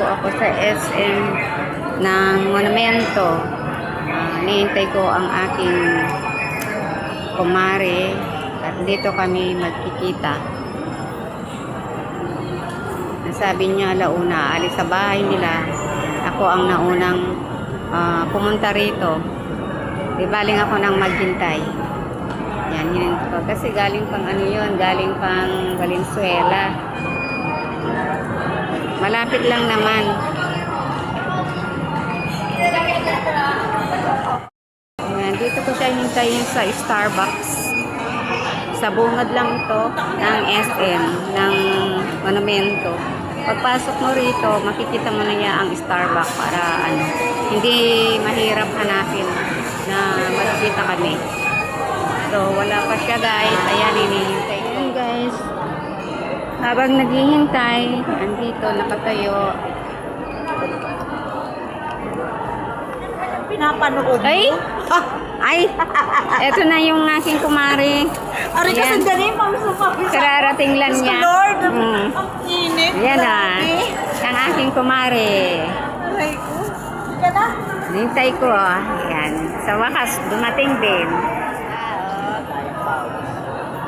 po ako sa SM ng Monumento. Nihintay ko ang aking kumare at dito kami magkikita. Nasabi niya alauna, alis sa bahay nila. Ako ang naunang pumunta rito. Di baling ako nang maghintay. Yan, yun ko. Kasi galing pang ano yun, galing pang Valenzuela. Malapit lang naman. Ayan, dito ko siya hintayin sa Starbucks. Sa bungad lang ito ng SM, ng Monumento. Pagpasok mo rito, makikita mo na niya ang Starbucks para ano, hindi mahirap hanapin na makikita kami. So, wala pa siya guys. Ayan, hinihintay. Ayan guys. Habang naghihintay, andito, nakatayo. Pinapanood mo? Ay! Eto na yung aking kumari. Aray ka sandali, ma'am. Kararating lang niya. Lord, ang init. Yan na. Ang aking kumari. Aray ko. Ka na? Hintay ko. Yan. Sa wakas, dumating din.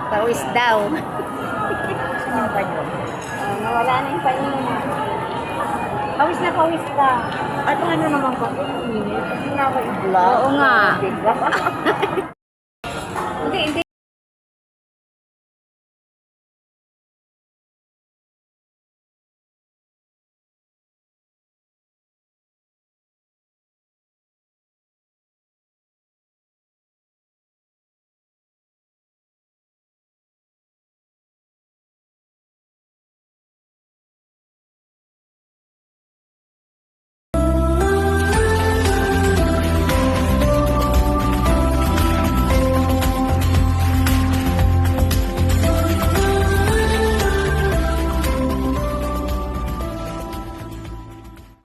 Pawis daw. Nawala na yung painin. Pawis na pawis ka. At ano naman ko? Init. Kasi na ako i-vlog. Oo nga.